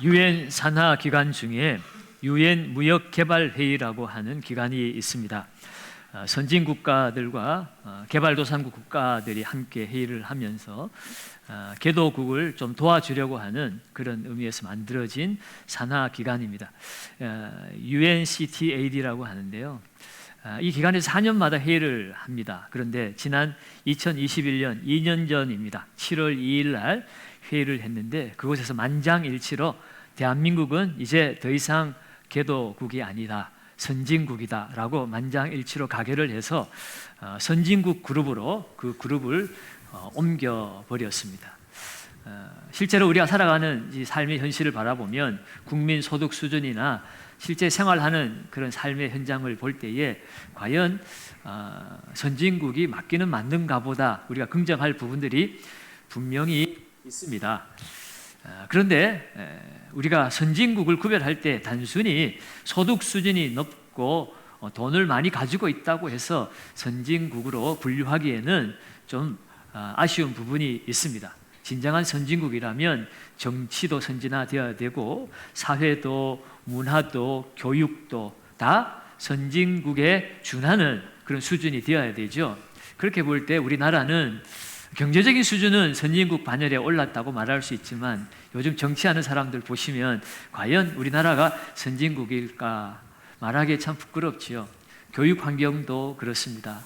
유엔 산하 기관 중에 유엔 무역개발회의라고 하는 기관이 있습니다. 선진 국가들과 개발도상국 국가들이 함께 회의를 하면서 개도국을 좀 도와주려고 하는 그런 의미에서 만들어진 산하 기관입니다. UNCTAD라고 하는데요. 이 기관에서 4년마다 회의를 합니다. 그런데 지난 2021년 2년 전입니다. 7월 2일 날 회의를 했는데 그곳에서 만장일치로 대한민국은 이제 더 이상 개도국이 아니다, 선진국이다라고 만장일치로 가결을 해서 선진국 그룹으로 그 그룹을 옮겨버렸습니다. 실제로 우리가 살아가는 이 삶의 현실을 바라보면 국민 소득 수준이나 실제 생활하는 그런 삶의 현장을 볼 때에 과연 선진국이 맞기는 맞는가 보다 우리가 긍정할 부분들이 분명히 있습니다. 그런데 우리가 선진국을 구별할 때 단순히 소득 수준이 높고 돈을 많이 가지고 있다고 해서 선진국으로 분류하기에는 좀 아쉬운 부분이 있습니다. 진정한 선진국이라면 정치도 선진화되어야 되고 사회도 문화도 교육도 다 선진국에 준하는 그런 수준이 되어야 되죠. 그렇게 볼 때 우리나라는 경제적인 수준은 선진국 반열에 올랐다고 말할 수 있지만 요즘 정치하는 사람들 보시면 과연 우리나라가 선진국일까 말하기에 참 부끄럽지요. 교육 환경도 그렇습니다.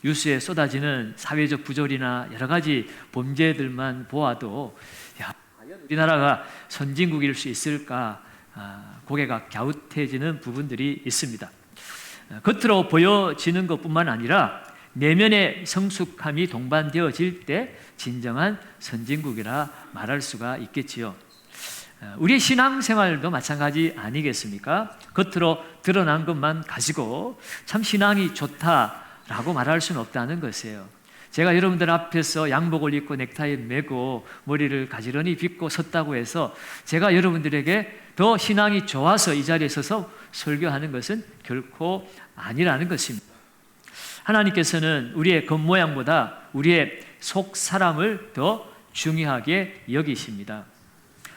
뉴스에 쏟아지는 사회적 부조리나 여러 가지 범죄들만 보아도 과연 우리나라가 선진국일 수 있을까 고개가 갸웃해지는 부분들이 있습니다. 겉으로 보여지는 것뿐만 아니라 내면의 성숙함이 동반되어질 때 진정한 선진국이라 말할 수가 있겠지요. 우리의 신앙생활도 마찬가지 아니겠습니까? 겉으로 드러난 것만 가지고 참 신앙이 좋다라고 말할 수는 없다는 것이에요. 제가 여러분들 앞에서 양복을 입고 넥타이 매고 머리를 가지런히 빗고 섰다고 해서 제가 여러분들에게 더 신앙이 좋아서 이 자리에 서서 설교하는 것은 결코 아니라는 것입니다. 하나님께서는 우리의 겉모양보다 우리의 속 사람을 더 중요하게 여기십니다.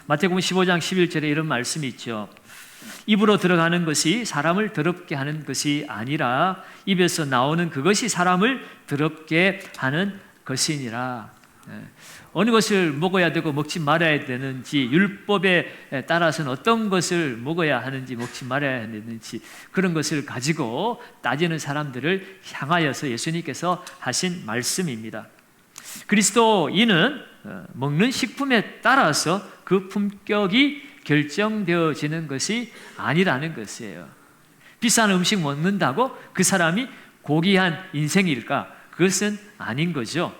마태복음 15장 11절에 이런 말씀이 있죠. 입으로 들어가는 것이 사람을 더럽게 하는 것이 아니라 입에서 나오는 그것이 사람을 더럽게 하는 것이니라. 어느 것을 먹어야 되고 먹지 말아야 되는지, 율법에 따라서는 어떤 것을 먹어야 하는지 먹지 말아야 되는지 그런 것을 가지고 따지는 사람들을 향하여서 예수님께서 하신 말씀입니다. 그리스도인은 먹는 식품에 따라서 그 품격이 결정되어지는 것이 아니라는 것이에요. 비싼 음식 먹는다고 그 사람이 고귀한 인생일까? 그것은 아닌 거죠.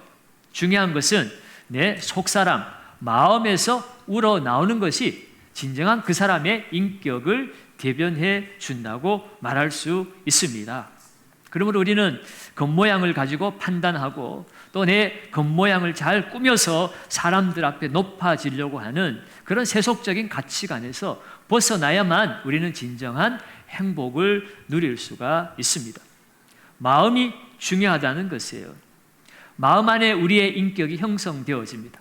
중요한 것은 내 속사람, 마음에서 우러나오는 것이 진정한 그 사람의 인격을 대변해 준다고 말할 수 있습니다. 그러므로 우리는 겉모양을 가지고 판단하고 또 내 겉모양을 잘 꾸며서 사람들 앞에 높아지려고 하는 그런 세속적인 가치관에서 벗어나야만 우리는 진정한 행복을 누릴 수가 있습니다. 마음이 중요하다는 것이에요. 마음 안에 우리의 인격이 형성되어집니다.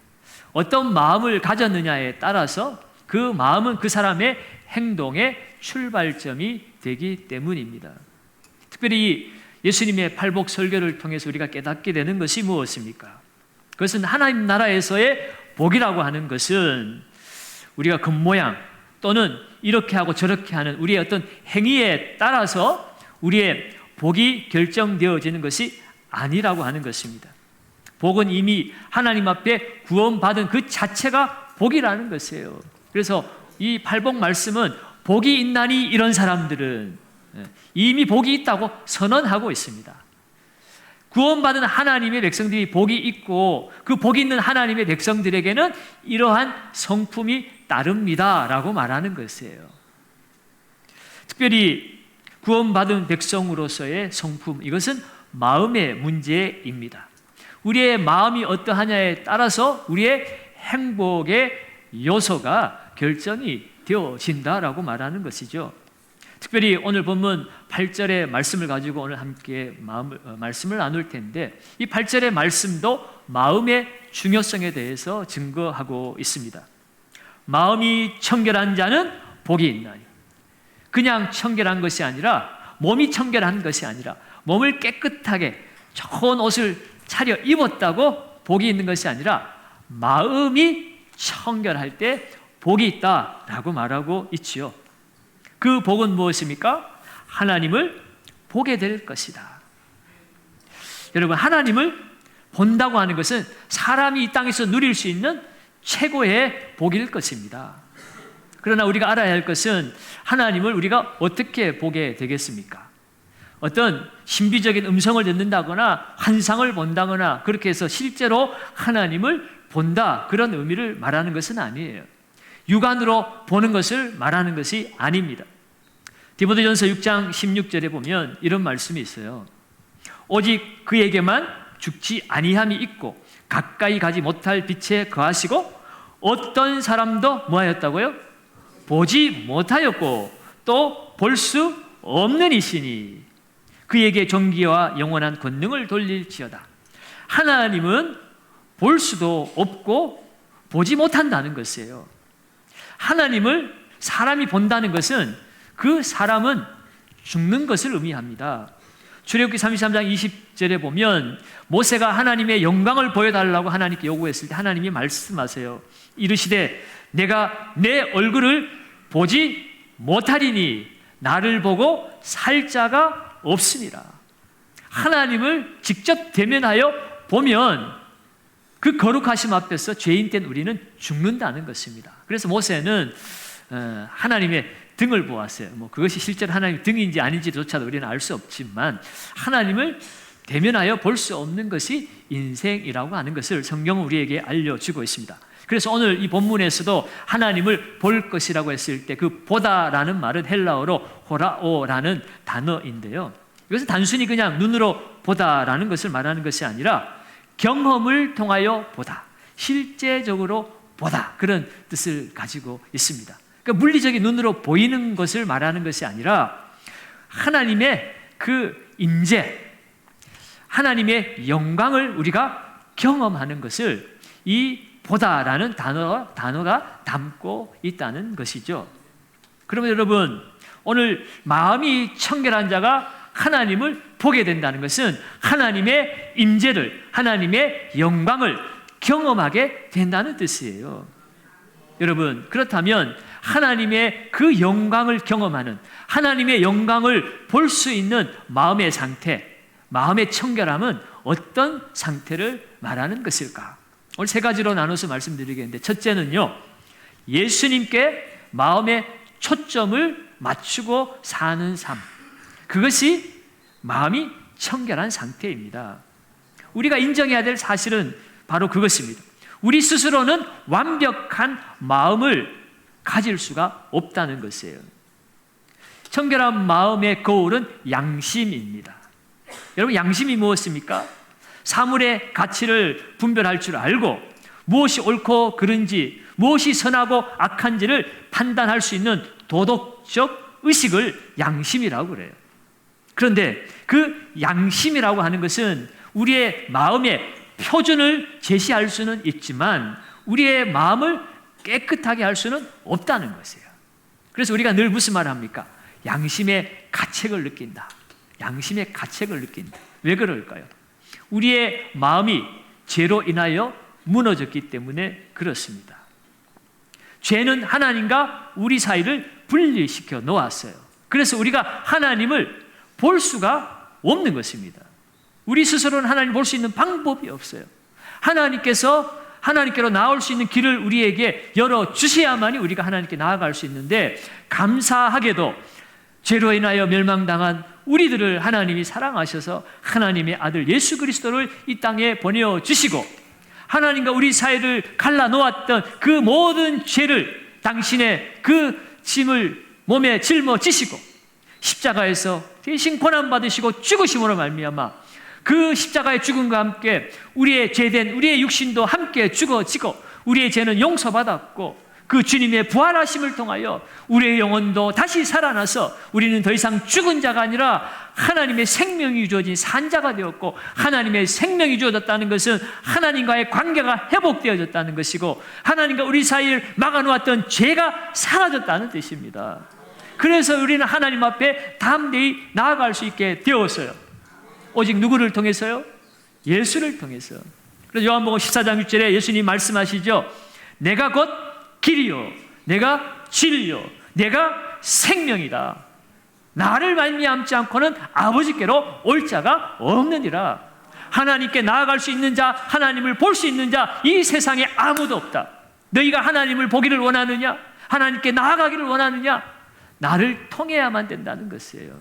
어떤 마음을 가졌느냐에 따라서 그 마음은 그 사람의 행동의 출발점이 되기 때문입니다. 특별히 예수님의 팔복 설교를 통해서 우리가 깨닫게 되는 것이 무엇입니까? 그것은 하나님 나라에서의 복이라고 하는 것은 우리가 겉모양 또는 이렇게 하고 저렇게 하는 우리의 어떤 행위에 따라서 우리의 복이 결정되어지는 것이 아니라고 하는 것입니다. 복은 이미 하나님 앞에 구원받은 그 자체가 복이라는 것이에요. 그래서 이 팔복 말씀은 복이 있나니 이런 사람들은 이미 복이 있다고 선언하고 있습니다. 구원받은 하나님의 백성들이 복이 있고 그 복이 있는 하나님의 백성들에게는 이러한 성품이 따릅니다 라고 말하는 것이에요. 특별히 구원받은 백성으로서의 성품, 이것은 마음의 문제입니다. 우리의 마음이 어떠하냐에 따라서 우리의 행복의 요소가 결정이 되어진다라고 말하는 것이죠. 특별히 오늘 본문 8절의 말씀을 가지고 오늘 함께 말씀을 나눌 텐데 이 8절의 말씀도 마음의 중요성에 대해서 증거하고 있습니다. 마음이 청결한 자는 복이 있나니. 그냥 청결한 것이 아니라, 몸이 청결한 것이 아니라 몸을 깨끗하게 좋은 옷을 차려 입었다고 복이 있는 것이 아니라 마음이 청결할 때 복이 있다라고 말하고 있지요. 그 복은 무엇입니까? 하나님을 보게 될 것이다. 여러분, 하나님을 본다고 하는 것은 사람이 이 땅에서 누릴 수 있는 최고의 복일 것입니다. 그러나 우리가 알아야 할 것은 하나님을 우리가 어떻게 보게 되겠습니까? 어떤 신비적인 음성을 듣는다거나 환상을 본다거나 그렇게 해서 실제로 하나님을 본다, 그런 의미를 말하는 것은 아니에요. 육안으로 보는 것을 말하는 것이 아닙니다. 디모데전서 6장 16절에 보면 이런 말씀이 있어요. 오직 그에게만 죽지 아니함이 있고 가까이 가지 못할 빛에 거하시고 어떤 사람도 뭐하였다고요? 보지 못하였고 또 볼 수 없는 이시니 그에게 존귀와 영원한 권능을 돌릴지어다. 하나님은 볼 수도 없고 보지 못한다는 것이에요. 하나님을 사람이 본다는 것은 그 사람은 죽는 것을 의미합니다. 출애굽기 33장 20절에 보면 모세가 하나님의 영광을 보여달라고 하나님께 요구했을 때 하나님이 말씀하세요. 이르시되 내가 내 얼굴을 보지 못하리니 나를 보고 살 자가 없으니라. 하나님을 직접 대면하여 보면 그 거룩하심 앞에서 죄인된 우리는 죽는다는 것입니다. 그래서 모세는 하나님의 등을 보았어요. 그것이 실제로 하나님의 등인지 아닌지조차도 우리는 알 수 없지만 하나님을 대면하여 볼 수 없는 것이 인생이라고 하는 것을 성경은 우리에게 알려주고 있습니다. 그래서 오늘 이 본문에서도 하나님을 볼 것이라고 했을 때 그 보다라는 말은 헬라어로 호라오라는 단어인데요. 이것은 단순히 그냥 눈으로 보다라는 것을 말하는 것이 아니라 경험을 통하여 보다, 실제적으로 보다, 그런 뜻을 가지고 있습니다. 그러니까 물리적인 눈으로 보이는 것을 말하는 것이 아니라 하나님의 그 임재, 하나님의 영광을 우리가 경험하는 것을 이 보다라는 단어가 담고 있다는 것이죠. 그러면 여러분, 오늘 마음이 청결한 자가 하나님을 보게 된다는 것은 하나님의 임재를, 하나님의 영광을 경험하게 된다는 뜻이에요. 여러분, 그렇다면 하나님의 그 영광을 경험하는, 하나님의 영광을 볼 수 있는 마음의 상태, 마음의 청결함은 어떤 상태를 말하는 것일까? 오늘 세 가지로 나눠서 말씀드리겠는데, 첫째는요, 예수님께 마음의 초점을 맞추고 사는 삶, 그것이 마음이 청결한 상태입니다. 우리가 인정해야 될 사실은 바로 그것입니다. 우리 스스로는 완벽한 마음을 가질 수가 없다는 것이에요. 청결한 마음의 거울은 양심입니다. 여러분, 양심이 무엇입니까? 사물의 가치를 분별할 줄 알고 무엇이 옳고 그른지, 무엇이 선하고 악한지를 판단할 수 있는 도덕적 의식을 양심이라고 그래요. 그런데 그 양심이라고 하는 것은 우리의 마음의 표준을 제시할 수는 있지만 우리의 마음을 깨끗하게 할 수는 없다는 것이에요. 그래서 우리가 늘 무슨 말을 합니까? 양심의 가책을 느낀다. 양심의 가책을 느낀다. 왜 그럴까요? 우리의 마음이 죄로 인하여 무너졌기 때문에 그렇습니다. 죄는 하나님과 우리 사이를 분리시켜 놓았어요. 그래서 우리가 하나님을 볼 수가 없는 것입니다. 우리 스스로는 하나님을 볼 수 있는 방법이 없어요. 하나님께로 나올 수 있는 길을 우리에게 열어주셔야만이 우리가 하나님께 나아갈 수 있는데, 감사하게도 죄로 인하여 멸망당한 우리들을 하나님이 사랑하셔서 하나님의 아들 예수 그리스도를 이 땅에 보내주시고 하나님과 우리 사이를 갈라놓았던 그 모든 죄를 당신의 그 짐을 몸에 짊어지시고 십자가에서 대신 고난받으시고 죽으심으로 말미암아 그 십자가의 죽음과 함께 우리의 죄된 우리의 육신도 함께 죽어지고 우리의 죄는 용서받았고 그 주님의 부활하심을 통하여 우리의 영혼도 다시 살아나서 우리는 더 이상 죽은 자가 아니라 하나님의 생명이 주어진 산자가 되었고, 하나님의 생명이 주어졌다는 것은 하나님과의 관계가 회복되어졌다는 것이고, 하나님과 우리 사이를 막아놓았던 죄가 사라졌다는 뜻입니다. 그래서 우리는 하나님 앞에 담대히 나아갈 수 있게 되었어요. 오직 누구를 통해서요? 예수를 통해서. 그래서 요한복음 14장 6절에 예수님 말씀하시죠. 내가 곧 길이요, 내가 진리요, 내가 생명이다. 나를 말미암지 않고는 아버지께로 올 자가 없느니라. 하나님께 나아갈 수 있는 자, 하나님을 볼 수 있는 자, 이 세상에 아무도 없다. 너희가 하나님을 보기를 원하느냐? 하나님께 나아가기를 원하느냐? 나를 통해야만 된다는 것이에요.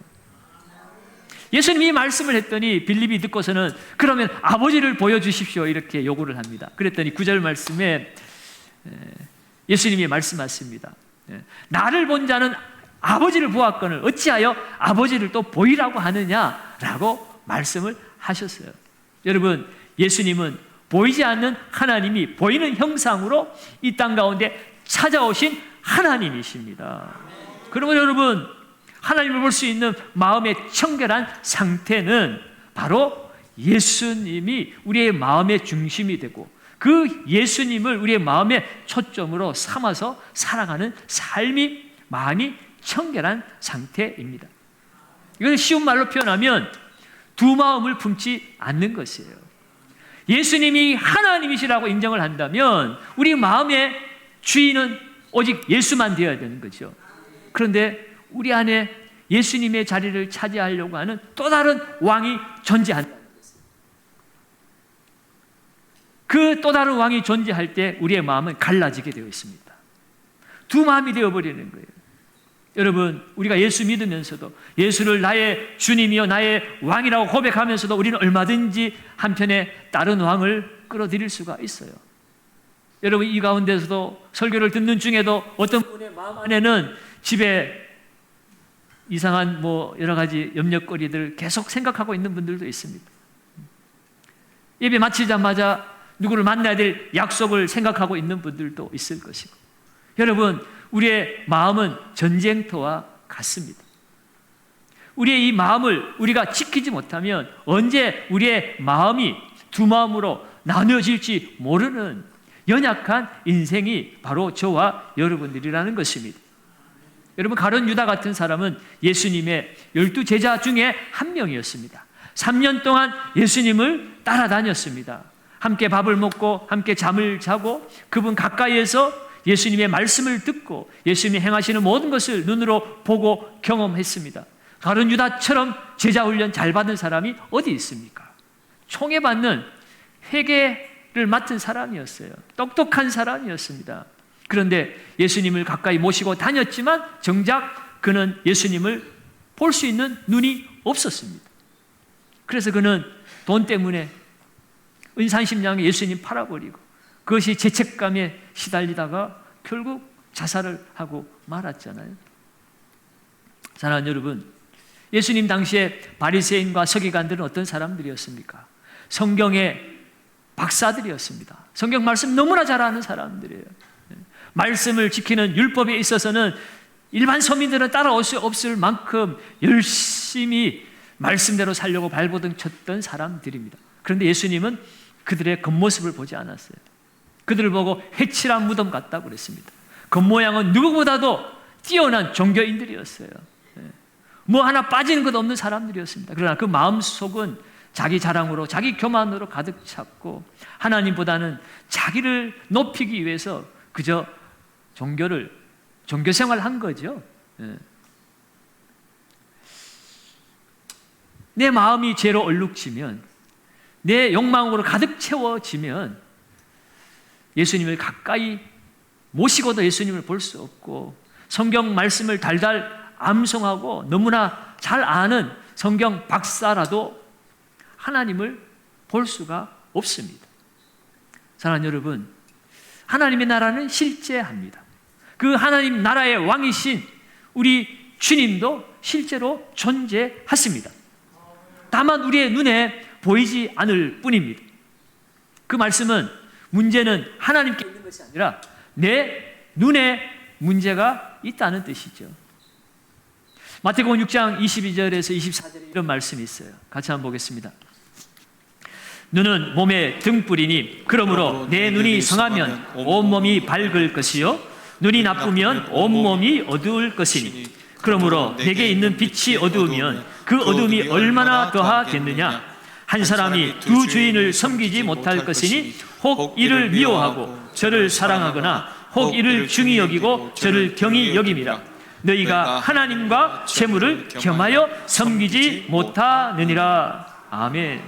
예수님이 말씀을 했더니 빌립이 듣고서는 그러면 아버지를 보여주십시오 이렇게 요구를 합니다. 그랬더니 9절 말씀에 예수님이 말씀하십니다. 나를 본 자는 아버지를 보았거늘 어찌하여 아버지를 또 보이라고 하느냐라고 말씀을 하셨어요. 여러분, 예수님은 보이지 않는 하나님이 보이는 형상으로 이 땅 가운데 찾아오신 하나님이십니다. 그러면 여러분, 하나님을 볼 수 있는 마음의 청결한 상태는 바로 예수님이 우리의 마음의 중심이 되고, 그 예수님을 우리의 마음의 초점으로 삼아서 살아가는 삶이, 마음이 청결한 상태입니다. 이걸 쉬운 말로 표현하면 두 마음을 품지 않는 것이에요. 예수님이 하나님이시라고 인정을 한다면 우리 마음의 주인은 오직 예수만 되어야 되는 거죠. 그런데 우리 안에 예수님의 자리를 차지하려고 하는 또 다른 왕이 존재한다. 그 또 다른 왕이 존재할 때 우리의 마음은 갈라지게 되어 있습니다. 두 마음이 되어버리는 거예요. 여러분, 우리가 예수 믿으면서도, 예수를 나의 주님이요 나의 왕이라고 고백하면서도 우리는 얼마든지 한편에 다른 왕을 끌어들일 수가 있어요. 여러분, 이 가운데서도 설교를 듣는 중에도 어떤 분의 마음 안에는 집에 이상한 여러 가지 염려거리들 계속 생각하고 있는 분들도 있습니다. 예배 마치자마자 누구를 만나야 될 약속을 생각하고 있는 분들도 있을 것이고, 여러분, 우리의 마음은 전쟁터와 같습니다. 우리의 이 마음을 우리가 지키지 못하면 언제 우리의 마음이 두 마음으로 나누어질지 모르는 연약한 인생이 바로 저와 여러분들이라는 것입니다. 여러분, 가룟 유다 같은 사람은 예수님의 12제자 중에 한 명이었습니다. 3년 동안 예수님을 따라다녔습니다. 함께 밥을 먹고 함께 잠을 자고 그분 가까이에서 예수님의 말씀을 듣고 예수님이 행하시는 모든 것을 눈으로 보고 경험했습니다. 가룟 유다처럼 제자 훈련 잘 받은 사람이 어디 있습니까? 총애받는 회개를 맡은 사람이었어요. 똑똑한 사람이었습니다. 그런데 예수님을 가까이 모시고 다녔지만 정작 그는 예수님을 볼 수 있는 눈이 없었습니다. 그래서 그는 돈 때문에 은산심량에 예수님 팔아버리고 그것이 죄책감에 시달리다가 결국 자살을 하고 말았잖아요. 사랑하는 여러분, 예수님 당시에 바리새인과 서기관들은 어떤 사람들이었습니까? 성경의 박사들이었습니다. 성경 말씀 너무나 잘 아는 사람들이에요. 말씀을 지키는 율법에 있어서는 일반 서민들은 따라올 수 없을 만큼 열심히 말씀대로 살려고 발버둥 쳤던 사람들입니다. 그런데 예수님은 그들의 겉모습을 보지 않았어요. 그들을 보고 회칠한 무덤 같다고 그랬습니다. 겉모양은 누구보다도 뛰어난 종교인들이었어요. 뭐 하나 빠지는 것 없는 사람들이었습니다. 그러나 그 마음속은 자기 자랑으로, 자기 교만으로 가득 찼고 하나님보다는 자기를 높이기 위해서 그저 종교 생활을 한 거죠. 내 마음이 죄로 얼룩지면, 내 욕망으로 가득 채워지면 예수님을 가까이 모시고도 예수님을 볼 수 없고, 성경 말씀을 달달 암송하고 너무나 잘 아는 성경 박사라도 하나님을 볼 수가 없습니다. 사랑하는 여러분, 하나님의 나라는 실제합니다. 그 하나님 나라의 왕이신 우리 주님도 실제로 존재하십니다. 다만 우리의 눈에 보이지 않을 뿐입니다. 그 말씀은 문제는 하나님께 있는 것이 아니라 내 눈에 문제가 있다는 뜻이죠. 마태복음 6장 22절에서 24절에 이런 말씀이 있어요. 같이 한번 보겠습니다. 눈은 몸의 등불이니 그러므로 내 눈이 성하면 온몸이 밝을 것이요 눈이 나쁘면 온몸이 어두울 것이니 그러므로 내게 있는 빛이 어두우면 그 어둠이 얼마나 더하겠느냐. 한 사람이 두 주인을 섬기지 못할 것이니 혹 이를 미워하고 저를 사랑하거나 혹 이를 중히 여기고 저를 경히 여김이라. 너희가 하나님과 재물을 겸하여 섬기지 못하느니라. 아멘.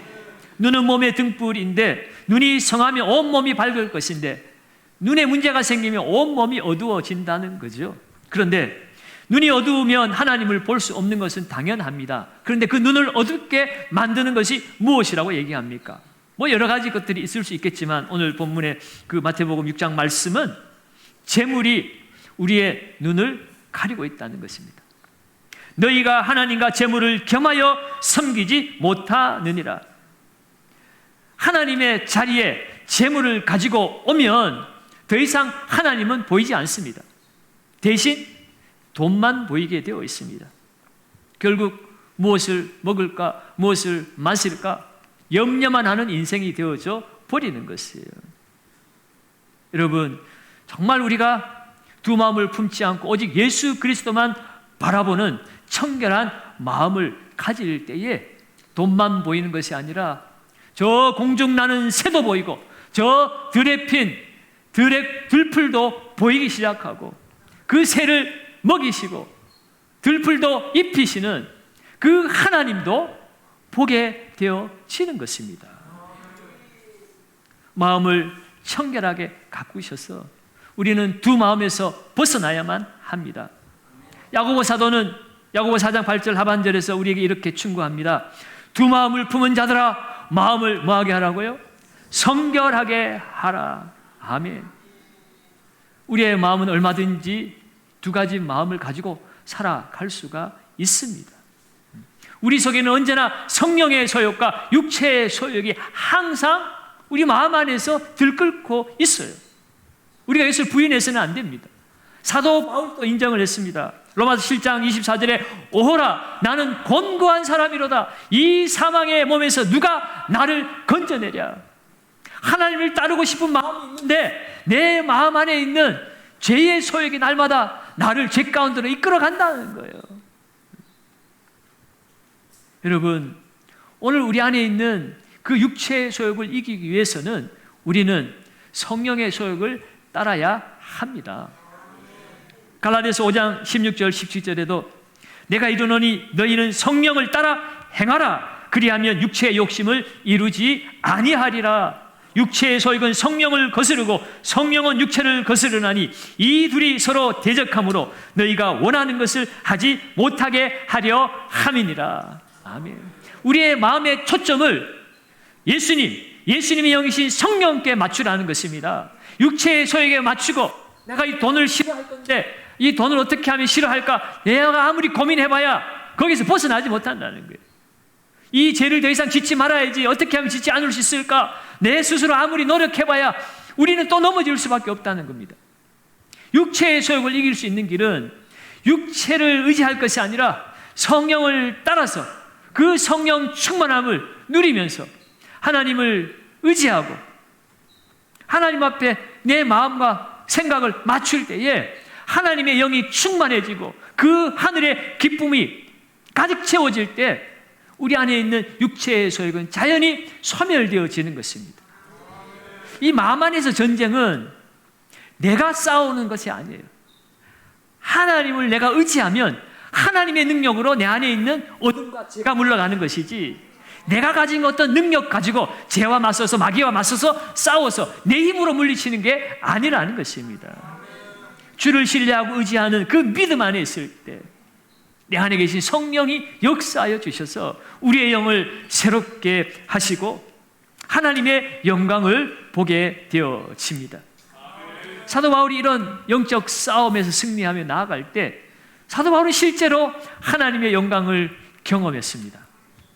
눈은 몸의 등불인데 눈이 성하면 온몸이 밝을 것인데 눈에 문제가 생기면 온몸이 어두워진다는 거죠. 그런데 눈이 어두우면 하나님을 볼 수 없는 것은 당연합니다. 그런데 그 눈을 어둡게 만드는 것이 무엇이라고 얘기합니까? 뭐 여러 가지 것들이 있을 수 있겠지만 오늘 본문의 그 마태복음 6장 말씀은 재물이 우리의 눈을 가리고 있다는 것입니다. 너희가 하나님과 재물을 겸하여 섬기지 못하느니라. 하나님의 자리에 재물을 가지고 오면 더 이상 하나님은 보이지 않습니다. 대신 돈만 보이게 되어 있습니다. 결국 무엇을 먹을까, 무엇을 마실까 염려만 하는 인생이 되어져 버리는 것이에요. 여러분, 정말 우리가 두 마음을 품지 않고 오직 예수 그리스도만 바라보는 청결한 마음을 가질 때에 돈만 보이는 것이 아니라 저 공중 나는 새도 보이고 저 들에 핀 들풀도 보이기 시작하고 그 새를 먹이시고 들풀도 입히시는 그 하나님도 보게 되어지는 것입니다. 마음을 청결하게 가꾸셔서 우리는 두 마음에서 벗어나야만 합니다. 야고보 사도는 야고보 4장 8절 하반절에서 우리에게 이렇게 충고합니다. 두 마음을 품은 자들아 마음을 뭐하게 하라고요? 성결하게 하라. 아멘. 우리의 마음은 얼마든지 두 가지 마음을 가지고 살아갈 수가 있습니다. 우리 속에는 언제나 성령의 소욕과 육체의 소욕이 항상 우리 마음 안에서 들끓고 있어요. 우리가 이것을 부인해서는 안 됩니다. 사도 바울도 인정을 했습니다. 로마서 7장 24절에 오호라 나는 곤고한 사람이로다. 이 사망의 몸에서 누가 나를 건져내랴. 하나님을 따르고 싶은 마음이 있는데 내 마음 안에 있는 죄의 소욕이 날마다 나를 죄 가운데로 이끌어 간다는 거예요. 여러분, 오늘 우리 안에 있는 그 육체의 소욕을 이기기 위해서는 우리는 성령의 소욕을 따라야 합니다. 갈라디아서 5장 16절 17절에도 내가 이르노니 너희는 성령을 따라 행하라. 그리하면 육체의 욕심을 이루지 아니하리라. 육체의 소욕은 성령을 거스르고 성령은 육체를 거스르나니 이 둘이 서로 대적하므로 너희가 원하는 것을 하지 못하게 하려 함이니라. 아멘. 우리의 마음의 초점을 예수님이 영이신 성령께 맞추라는 것입니다. 육체의 소욕에 맞추고 내가 이 돈을 싫어할 건데 이 돈을 어떻게 하면 싫어할까? 내가 아무리 고민해봐야 거기서 벗어나지 못한다는 거예요. 이 죄를 더 이상 짓지 말아야지. 어떻게 하면 짓지 않을 수 있을까? 내 스스로 아무리 노력해봐야 우리는 또 넘어질 수밖에 없다는 겁니다. 육체의 소욕을 이길 수 있는 길은 육체를 의지할 것이 아니라 성령을 따라서 그 성령 충만함을 누리면서 하나님을 의지하고 하나님 앞에 내 마음과 생각을 맞출 때에 하나님의 영이 충만해지고 그 하늘의 기쁨이 가득 채워질 때 우리 안에 있는 육체의 소욕은 자연히 소멸되어지는 것입니다. 이 마음 안에서 전쟁은 내가 싸우는 것이 아니에요. 하나님을 내가 의지하면 하나님의 능력으로 내 안에 있는 어둠과 죄가 물러가는 것이지 내가 가진 어떤 능력 가지고 죄와 맞서서 마귀와 맞서서 싸워서 내 힘으로 물리치는 게 아니라는 것입니다. 주를 신뢰하고 의지하는 그 믿음 안에 있을 때 내 안에 계신 성령이 역사하여 주셔서 우리의 영을 새롭게 하시고 하나님의 영광을 보게 되어집니다. 사도 바울이 이런 영적 싸움에서 승리하며 나아갈 때 사도 바울은 실제로 하나님의 영광을 경험했습니다.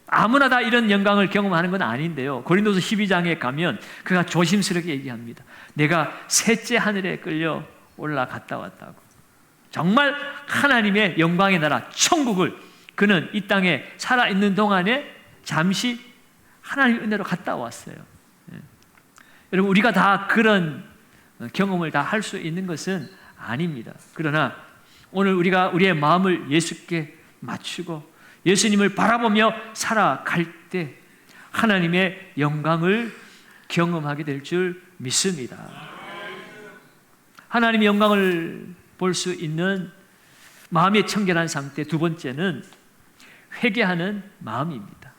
아무나 다 이런 영광을 경험하는 건 아닌데요. 고린도서 12장에 가면 그가 조심스럽게 얘기합니다. 내가 셋째 하늘에 끌려 올라갔다 왔다고. 정말 하나님의 영광의 나라 천국을 그는 이 땅에 살아있는 동안에 잠시 하나님의 은혜로 갔다 왔어요. 여러분, 우리가 다 그런 경험을 다 할 수 있는 것은 아닙니다. 그러나 오늘 우리가 우리의 마음을 예수께 맞추고 예수님을 바라보며 살아갈 때 하나님의 영광을 경험하게 될 줄 믿습니다. 하나님의 영광을 볼 수 있는 마음의 청결한 상태, 두 번째는 회개하는 마음입니다.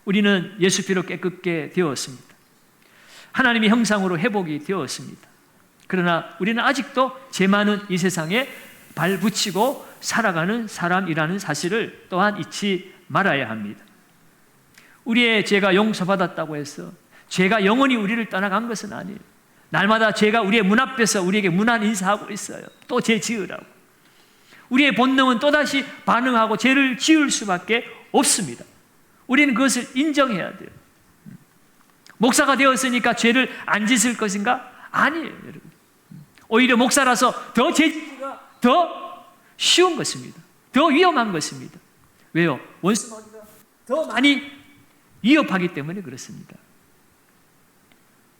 우리는 예수 피로 깨끗게 되었습니다. 하나님의 형상으로 회복이 되었습니다. 그러나 우리는 아직도 죄 많은 이 세상에 발붙이고 살아가는 사람이라는 사실을 또한 잊지 말아야 합니다. 우리의 죄가 용서받았다고 해서 죄가 영원히 우리를 떠나간 것은 아니에요. 날마다 죄가 우리의 문 앞에서 우리에게 문안 인사하고 있어요. 또 죄 지으라고. 우리의 본능은 또다시 반응하고 죄를 지을 수밖에 없습니다. 우리는 그것을 인정해야 돼요. 목사가 되었으니까 죄를 안 짓을 것인가? 아니에요, 여러분. 오히려 목사라서 더 죄 짓기가 더 쉬운 것입니다. 더 위험한 것입니다. 왜요? 원수마귀가 더 많이 위협하기 때문에 그렇습니다.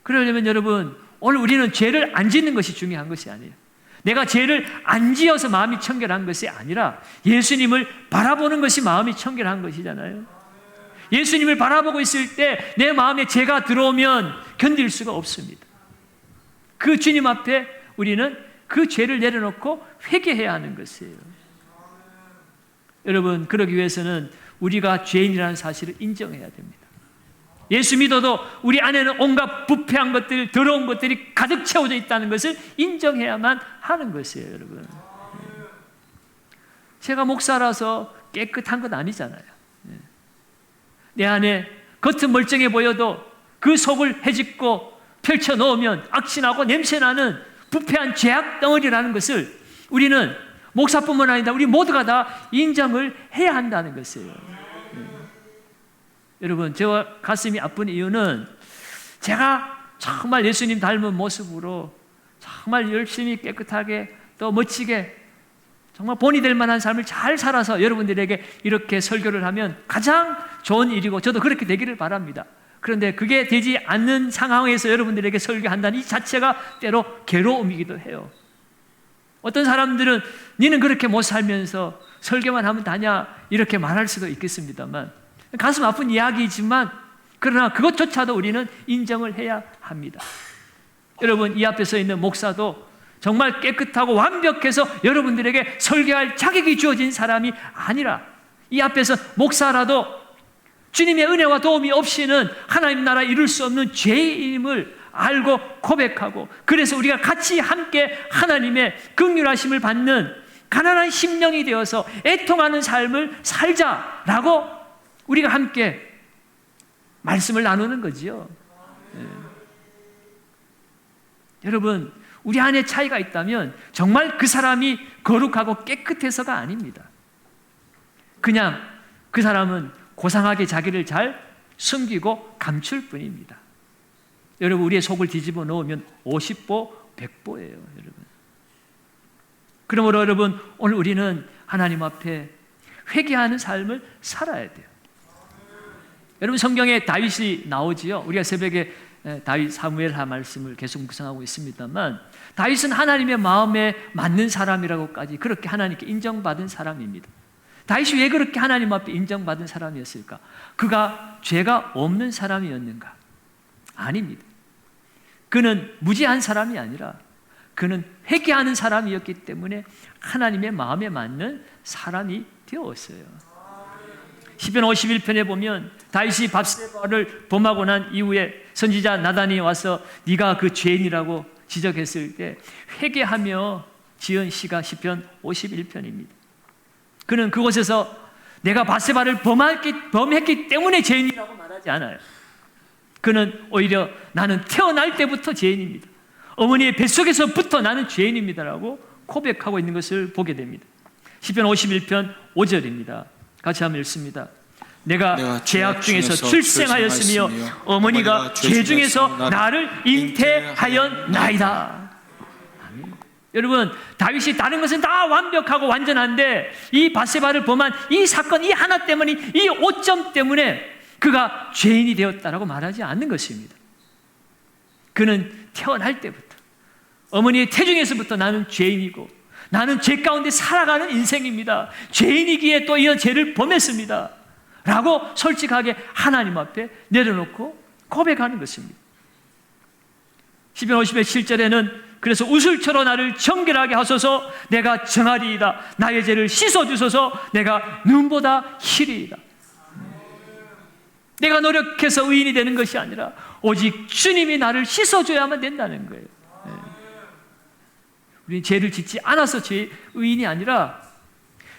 그러려면 여러분, 오늘 우리는 죄를 안 짓는 것이 중요한 것이 아니에요. 내가 죄를 안 지어서 마음이 청결한 것이 아니라 예수님을 바라보는 것이 마음이 청결한 것이잖아요. 예수님을 바라보고 있을 때 내 마음에 죄가 들어오면 견딜 수가 없습니다. 그 주님 앞에 우리는 그 죄를 내려놓고 회개해야 하는 것이에요. 여러분, 그러기 위해서는 우리가 죄인이라는 사실을 인정해야 됩니다. 예수 믿어도 우리 안에는 온갖 부패한 것들, 더러운 것들이 가득 채워져 있다는 것을 인정해야만 하는 것이에요, 여러분. 제가 목사라서 깨끗한 건 아니잖아요. 내 안에 겉은 멀쩡해 보여도 그 속을 헤집고 펼쳐 놓으면 악신하고 냄새나는 부패한 죄악 덩어리라는 것을 우리는 목사뿐만 아니라 우리 모두가 다 인정을 해야 한다는 것이에요. 여러분, 제가 가슴이 아픈 이유는 제가 정말 예수님 닮은 모습으로 정말 열심히 깨끗하게 또 멋지게 정말 본이 될 만한 삶을 잘 살아서 여러분들에게 이렇게 설교를 하면 가장 좋은 일이고 저도 그렇게 되기를 바랍니다. 그런데 그게 되지 않는 상황에서 여러분들에게 설교한다는 이 자체가 때로 괴로움이기도 해요. 어떤 사람들은 니는 그렇게 못 살면서 설교만 하면 다냐 이렇게 말할 수도 있겠습니다만 가슴 아픈 이야기이지만 그러나 그것조차도 우리는 인정을 해야 합니다. 여러분, 이 앞에 서 있는 목사도 정말 깨끗하고 완벽해서 여러분들에게 설교할 자격이 주어진 사람이 아니라 이 앞에서 목사라도 주님의 은혜와 도움이 없이는 하나님 나라 이룰 수 없는 죄인임을 알고 고백하고 그래서 우리가 같이 함께 하나님의 긍휼하심을 받는 가난한 심령이 되어서 애통하는 삶을 살자라고 우리가 함께 말씀을 나누는 거지요. 여러분, 우리 안에 차이가 있다면 정말 그 사람이 거룩하고 깨끗해서가 아닙니다. 그냥 그 사람은 고상하게 자기를 잘 숨기고 감출 뿐입니다. 여러분, 우리의 속을 뒤집어 놓으면 50보 100보예요, 여러분. 그러므로 여러분, 오늘 우리는 하나님 앞에 회개하는 삶을 살아야 돼요. 여러분, 성경에 다윗이 나오지요. 우리가 새벽에 다윗 사무엘하 말씀을 계속 묵상하고 있습니다만 다윗은 하나님의 마음에 맞는 사람이라고까지 그렇게 하나님께 인정받은 사람입니다. 다윗이 왜 그렇게 하나님 앞에 인정받은 사람이었을까? 그가 죄가 없는 사람이었는가? 아닙니다. 그는 무지한 사람이 아니라 그는 회개하는 사람이었기 때문에 하나님의 마음에 맞는 사람이 되었어요. 시편 51편에 보면 다윗이 밧세바를 범하고 난 이후에 선지자 나단이 와서 네가 그 죄인이라고 지적했을 때 회개하며 지은 시가 시편 51편입니다. 그는 그곳에서 내가 밧세바를 범했기 때문에 죄인이라고 말하지 않아요. 그는 오히려 나는 태어날 때부터 죄인입니다. 어머니의 뱃속에서부터 나는 죄인입니다라고 고백하고 있는 것을 보게 됩니다. 시편 51편 5절입니다. 같이 한번 읽습니다. 내가 죄악 중에서 출생하였으며 어머니가 죄 중에서 나를 잉태하였나이다. 아멘. 여러분, 다윗이 다른 것은 다 완벽하고 완전한데 이 밧세바를 범한 이 사건, 이 하나 때문에, 이 오점 때문에 그가 죄인이 되었다라고 말하지 않는 것입니다. 그는 태어날 때부터 어머니의 태중에서부터 나는 죄인이고 나는 죄 가운데 살아가는 인생입니다. 죄인이기에 또 이런 죄를 범했습니다 라고 솔직하게 하나님 앞에 내려놓고 고백하는 것입니다. 시편 50의 7절에는 그래서 우슬초로 나를 정결하게 하소서, 내가 정하리이다. 나의 죄를 씻어주소서, 내가 눈보다 희리이다. 내가 노력해서 의인이 되는 것이 아니라 오직 주님이 나를 씻어줘야만 된다는 거예요. 우리는 죄를 짓지 않아서 의인이 아니라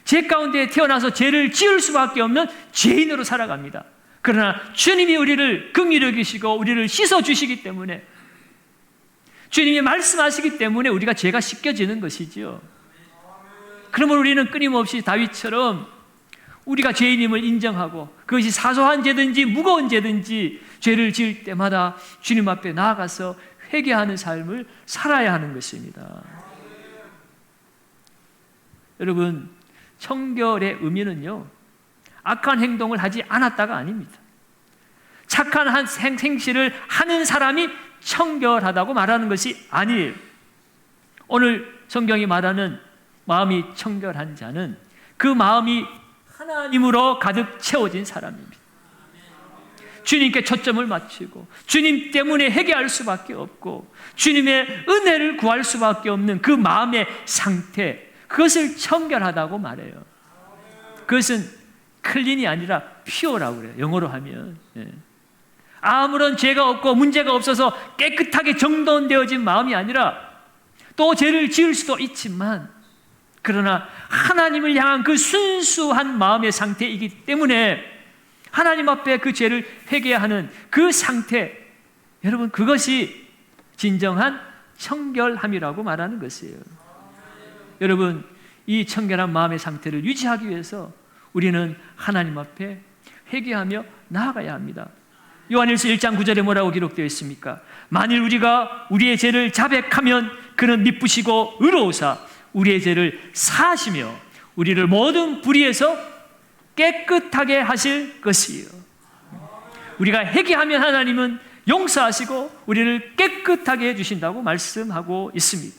죄 가운데 태어나서 죄를 지을 수밖에 없는 죄인으로 살아갑니다. 그러나 주님이 우리를 긍휼히 여기시고 우리를 씻어주시기 때문에, 주님이 말씀하시기 때문에 우리가 죄가 씻겨지는 것이지요. 그러면 우리는 끊임없이 다윗처럼 우리가 죄인임을 인정하고 그것이 사소한 죄든지 무거운 죄든지 죄를 지을 때마다 주님 앞에 나아가서 회개하는 삶을 살아야 하는 것입니다. 여러분, 청결의 의미는요, 악한 행동을 하지 않았다가 아닙니다. 착한 한 행실을 하는 사람이 청결하다고 말하는 것이 아니에요. 오늘 성경이 말하는 마음이 청결한 자는 그 마음이 하나님으로 가득 채워진 사람입니다. 주님께 초점을 맞추고 주님 때문에 회개할 수밖에 없고 주님의 은혜를 구할 수밖에 없는 그 마음의 상태, 그것을 청결하다고 말해요. 그것은 클린이 아니라 퓨어라고 그래요. 영어로 하면. 아무런 죄가 없고 문제가 없어서 깨끗하게 정돈되어진 마음이 아니라 또 죄를 지을 수도 있지만 그러나 하나님을 향한 그 순수한 마음의 상태이기 때문에 하나님 앞에 그 죄를 회개하는 그 상태, 여러분, 그것이 진정한 청결함이라고 말하는 것이에요. 여러분, 이 청결한 마음의 상태를 유지하기 위해서 우리는 하나님 앞에 회개하며 나아가야 합니다. 요한일서 1장 9절에 뭐라고 기록되어 있습니까? 만일 우리가 우리의 죄를 자백하면 그는 미쁘시고 의로우사 우리의 죄를 사하시며 우리를 모든 불의에서 깨끗하게 하실 것이요. 우리가 회개하면 하나님은 용서하시고 우리를 깨끗하게 해주신다고 말씀하고 있습니다.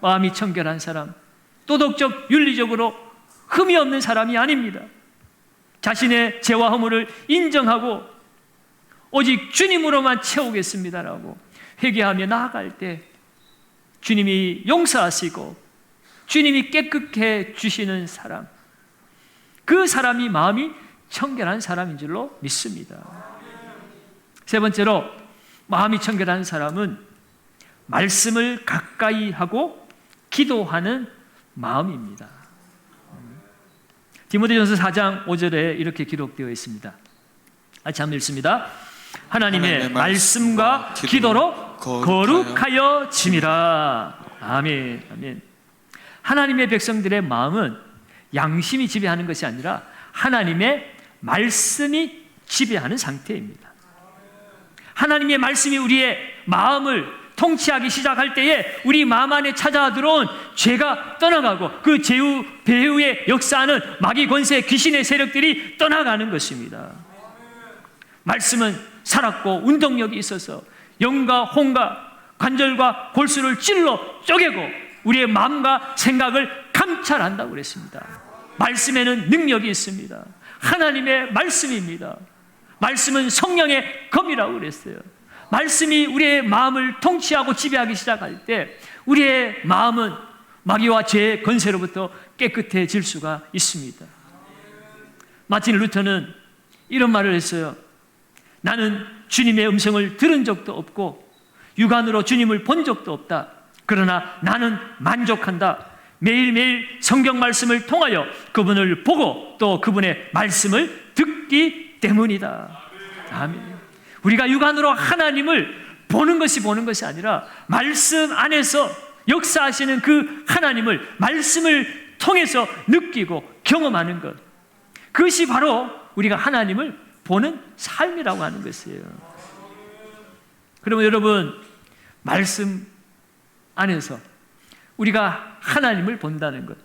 마음이 청결한 사람, 도덕적, 윤리적으로 흠이 없는 사람이 아닙니다. 자신의 죄와 허물을 인정하고 오직 주님으로만 채우겠습니다라고 회개하며 나아갈 때 주님이 용서하시고 주님이 깨끗해 주시는 사람, 그 사람이 마음이 청결한 사람인 줄로 믿습니다. 세 번째로, 마음이 청결한 사람은 말씀을 가까이 하고 기도하는 마음입니다. 디모데전서 4장 5절에 이렇게 기록되어 있습니다. 같이 한번 읽습니다. 하나님의 말씀과 기도로 거룩하여 짐이라. 아멘. 아멘. 하나님의 백성들의 마음은 양심이 지배하는 것이 아니라 하나님의 말씀이 지배하는 상태입니다. 하나님의 말씀이 우리의 마음을 통치하기 시작할 때에 우리 마음 안에 찾아 들어온 죄가 떠나가고 그 배후에 역사하는 마귀 권세, 귀신의 세력들이 떠나가는 것입니다. 말씀은 살았고 운동력이 있어서 영과 혼과 관절과 골수를 찔러 쪼개고 우리의 마음과 생각을 감찰한다고 그랬습니다. 말씀에는 능력이 있습니다. 하나님의 말씀입니다. 말씀은 성령의 검이라고 그랬어요. 말씀이 우리의 마음을 통치하고 지배하기 시작할 때 우리의 마음은 마귀와 죄의 권세로부터 깨끗해질 수가 있습니다. 마틴 루터는 이런 말을 했어요. 나는 주님의 음성을 들은 적도 없고 육안으로 주님을 본 적도 없다. 그러나 나는 만족한다. 매일매일 성경 말씀을 통하여 그분을 보고 또 그분의 말씀을 듣기 때문이다. 아멘. 우리가 육안으로 하나님을 보는 것이 아니라 말씀 안에서 역사하시는 그 하나님을 말씀을 통해서 느끼고 경험하는 것, 그것이 바로 우리가 하나님을 보는 삶이라고 하는 것이에요. 그러면 여러분, 말씀 안에서 우리가 하나님을 본다는 것.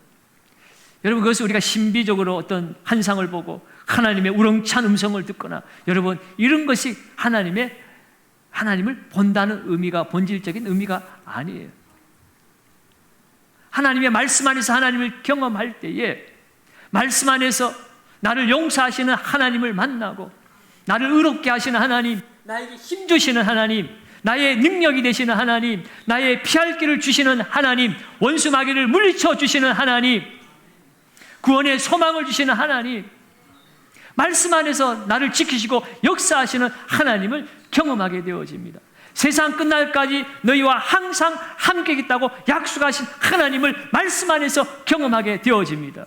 여러분, 그것을 우리가 신비적으로 어떤 환상을 보고 하나님의 우렁찬 음성을 듣거나, 여러분, 이런 것이 하나님을 본다는 의미가, 본질적인 의미가 아니에요. 하나님의 말씀 안에서 하나님을 경험할 때에 말씀 안에서 나를 용서하시는 하나님을 만나고, 나를 의롭게 하시는 하나님, 나에게 힘 주시는 하나님, 나의 능력이 되시는 하나님, 나의 피할 길을 주시는 하나님, 원수 마귀를 물리쳐 주시는 하나님, 구원의 소망을 주시는 하나님, 말씀 안에서 나를 지키시고 역사하시는 하나님을 경험하게 되어집니다. 세상 끝날까지 너희와 항상 함께 있다고 약속하신 하나님을 말씀 안에서 경험하게 되어집니다.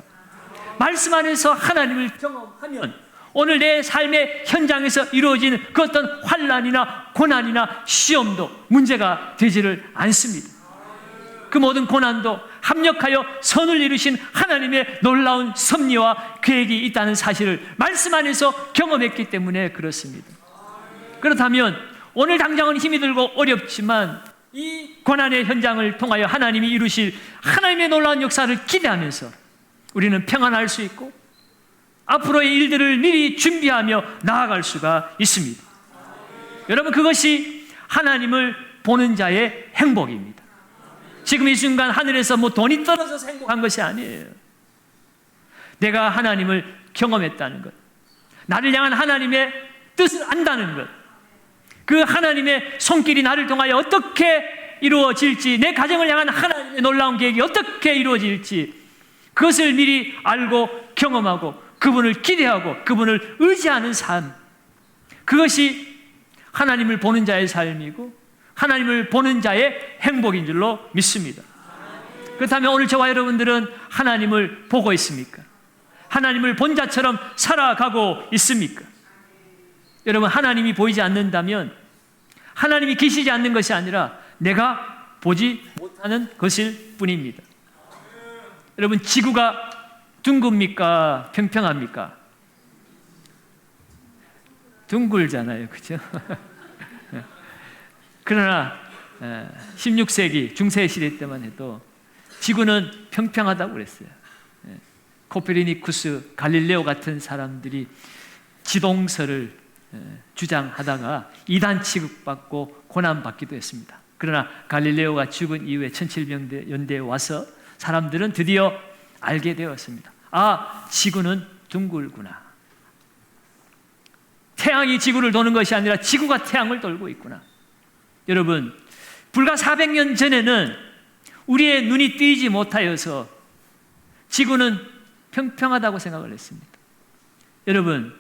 말씀 안에서 하나님을 경험하면 오늘 내 삶의 현장에서 이루어지는 그 어떤 환난이나 고난이나 시험도 문제가 되지를 않습니다. 그 모든 고난도 합력하여 선을 이루신 하나님의 놀라운 섭리와 계획이 있다는 사실을 말씀 안에서 경험했기 때문에 그렇습니다. 그렇다면 오늘 당장은 힘이 들고 어렵지만 이 고난의 현장을 통하여 하나님이 이루실 하나님의 놀라운 역사를 기대하면서 우리는 평안할 수 있고 앞으로의 일들을 미리 준비하며 나아갈 수가 있습니다. 여러분, 그것이 하나님을 보는 자의 행복입니다. 지금 이 순간 하늘에서 돈이 떨어져서 행복한 것이 아니에요. 내가 하나님을 경험했다는 것, 나를 향한 하나님의 뜻을 안다는 것, 그 하나님의 손길이 나를 통하여 어떻게 이루어질지, 내 가정을 향한 하나님의 놀라운 계획이 어떻게 이루어질지, 그것을 미리 알고 경험하고 그분을 기대하고 그분을 의지하는 삶, 그것이 하나님을 보는 자의 삶이고 하나님을 보는 자의 행복인 줄로 믿습니다. 그렇다면 오늘 저와 여러분들은 하나님을 보고 있습니까? 하나님을 본 자처럼 살아가고 있습니까? 여러분, 하나님이 보이지 않는다면 하나님이 계시지 않는 것이 아니라 내가 보지 못하는 것일 뿐입니다. 여러분, 지구가 둥굽니까? 평평합니까? 둥글잖아요. 그죠? 그러나 16세기 중세시대 때만 해도 지구는 평평하다고 그랬어요. 코페르니쿠스, 갈릴레오 같은 사람들이 지동설을 주장하다가 이단 취급받고 고난받기도 했습니다. 그러나 갈릴레오가 죽은 이후에 1700년대에 와서 사람들은 드디어 알게 되었습니다. 아, 지구는 둥글구나. 태양이 지구를 도는 것이 아니라 지구가 태양을 돌고 있구나. 여러분, 불과 400년 전에는 우리의 눈이 띄지 못하여서 지구는 평평하다고 생각을 했습니다. 여러분,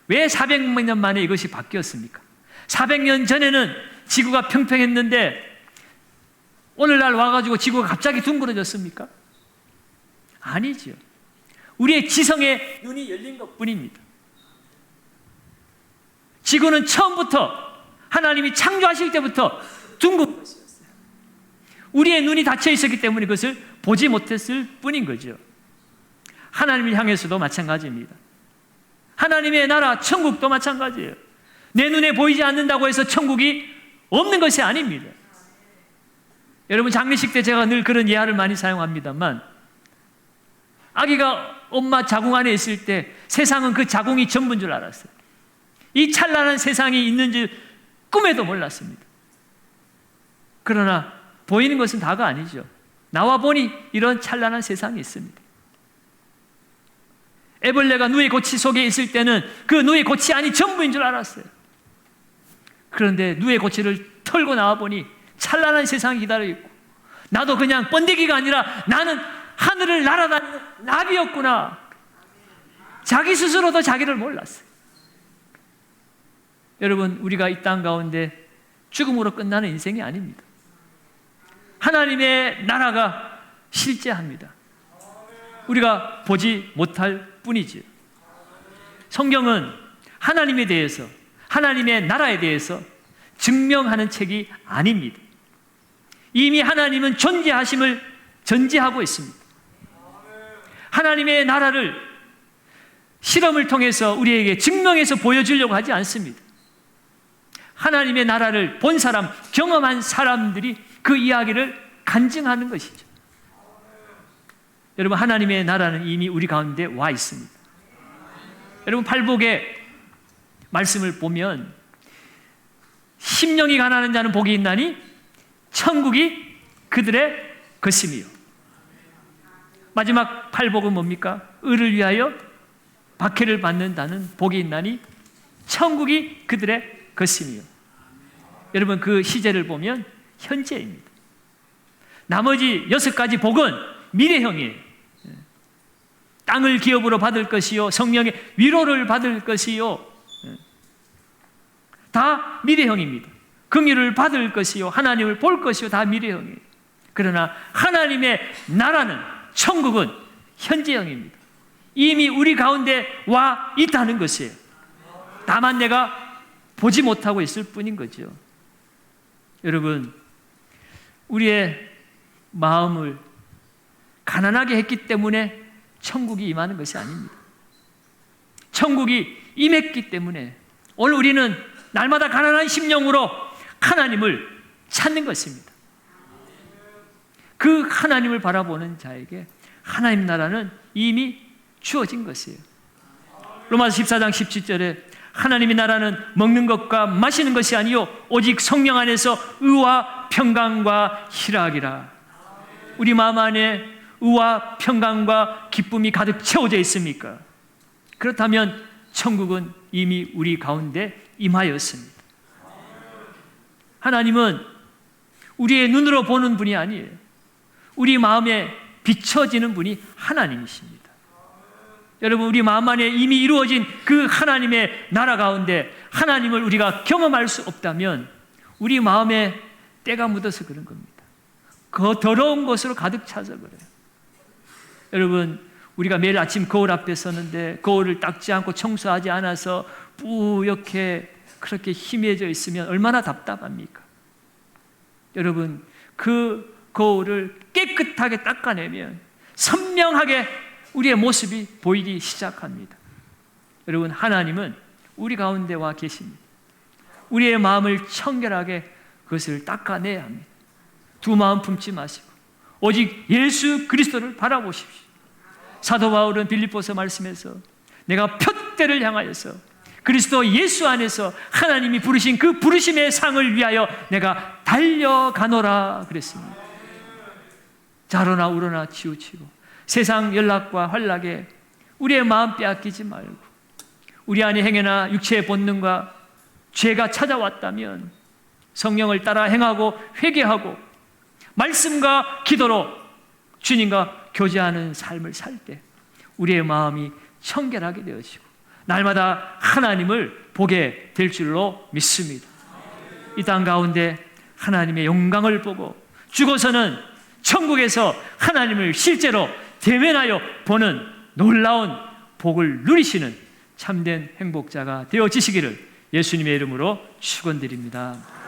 왜 400년 만에 이것이 바뀌었습니까? 400년 전에는 지구가 평평했는데 오늘날 와가지고 지구가 갑자기 둥그러졌습니까? 아니죠. 우리의 지성의 눈이 열린 것뿐입니다. 지구는 처음부터 하나님이 창조하실 때부터 둥근 것이었어요. 우리의 눈이 닫혀 있었기 때문에 그것을 보지 못했을 뿐인 거죠. 하나님을 향해서도 마찬가지입니다. 하나님의 나라 천국도 마찬가지예요. 내 눈에 보이지 않는다고 해서 천국이 없는 것이 아닙니다. 여러분, 장례식 때 제가 늘 그런 예화를 많이 사용합니다만, 아기가 엄마 자궁 안에 있을 때 세상은 그 자궁이 전부인 줄 알았어요. 이 찬란한 세상이 있는 줄 꿈에도 몰랐습니다. 그러나 보이는 것은 다가 아니죠. 나와 보니 이런 찬란한 세상이 있습니다. 애벌레가 누에 고치 속에 있을 때는 그 누에 고치 안이 전부인 줄 알았어요. 그런데 누에 고치를 털고 나와 보니 찬란한 세상이 기다리고 있고, 나도 그냥 번데기가 아니라 나는 하늘을 날아다니는 나비였구나. 자기 스스로도 자기를 몰랐어요. 여러분, 우리가 이 땅 가운데 죽음으로 끝나는 인생이 아닙니다. 하나님의 나라가 실제합니다. 우리가 보지 못할 뿐이지요. 성경은 하나님에 대해서, 하나님의 나라에 대해서 증명하는 책이 아닙니다. 이미 하나님은 존재하심을 전제하고 있습니다. 하나님의 나라를 실험을 통해서 우리에게 증명해서 보여주려고 하지 않습니다. 하나님의 나라를 본 사람, 경험한 사람들이 그 이야기를 간증하는 것이죠. 여러분, 하나님의 나라는 이미 우리 가운데 와 있습니다. 여러분, 팔복의 말씀을 보면 심령이 가난한 자는 복이 있나니 천국이 그들의 것이며, 마지막 팔복은 뭡니까? 의를 위하여 박해를 받는다는 복이 있나니 천국이 그들의 것이며. 여러분, 그 시제를 보면 현재입니다. 나머지 6가지 복은 미래형이에요. 땅을 기업으로 받을 것이요, 성령의 위로를 받을 것이요, 다 미래형입니다. 긍휼을 받을 것이요, 하나님을 볼 것이요, 다 미래형이에요. 그러나 하나님의 나라는, 천국은 현재형입니다. 이미 우리 가운데 와 있다는 것이에요. 다만 내가 보지 못하고 있을 뿐인 거죠. 여러분, 우리의 마음을 가난하게 했기 때문에 천국이 임하는 것이 아닙니다. 천국이 임했기 때문에 오늘 우리는 날마다 가난한 심령으로 하나님을 찾는 것입니다. 그 하나님을 바라보는 자에게 하나님 나라는 이미 주어진 것이에요. 로마서 14장 17절에 하나님의 나라는 먹는 것과 마시는 것이 아니요 오직 성령 안에서 의와 평강과 희락이라. 우리 마음 안에 의와 평강과 기쁨이 가득 채워져 있습니까? 그렇다면 천국은 이미 우리 가운데 임하였습니다. 하나님은 우리의 눈으로 보는 분이 아니에요. 우리 마음에 비춰지는 분이 하나님이십니다. 여러분, 우리 마음 안에 이미 이루어진 그 하나님의 나라 가운데 하나님을 우리가 경험할 수 없다면 우리 마음에 때가 묻어서 그런 겁니다. 그 더러운 것으로 가득 차서 그래요. 여러분, 우리가 매일 아침 거울 앞에 서는데 거울을 닦지 않고 청소하지 않아서 뿌옇게 그렇게 희미해져 있으면 얼마나 답답합니까? 여러분, 그 거울을 깨끗하게 닦아내면 선명하게 우리의 모습이 보이기 시작합니다. 여러분, 하나님은 우리 가운데 와 계십니다. 우리의 마음을 청결하게 그것을 닦아내야 합니다. 두 마음 품지 마시고 오직 예수 그리스도를 바라보십시오. 사도 바울은 빌립보서 말씀에서 내가 표대를 향하여서 그리스도 예수 안에서 하나님이 부르신 그 부르심의 상을 위하여 내가 달려가노라 그랬습니다. 자로나 우로나 치우치고 세상 연락과 활락에 우리의 마음 빼앗기지 말고, 우리 안에 행해나 육체의 본능과 죄가 찾아왔다면 성령을 따라 행하고 회개하고 말씀과 기도로 주님과 교제하는 삶을 살 때 우리의 마음이 청결하게 되어지고 날마다 하나님을 보게 될 줄로 믿습니다. 이 땅 가운데 하나님의 영광을 보고 죽어서는 천국에서 하나님을 실제로 대면하여 보는 놀라운 복을 누리시는 참된 행복자가 되어지시기를 예수님의 이름으로 축원드립니다.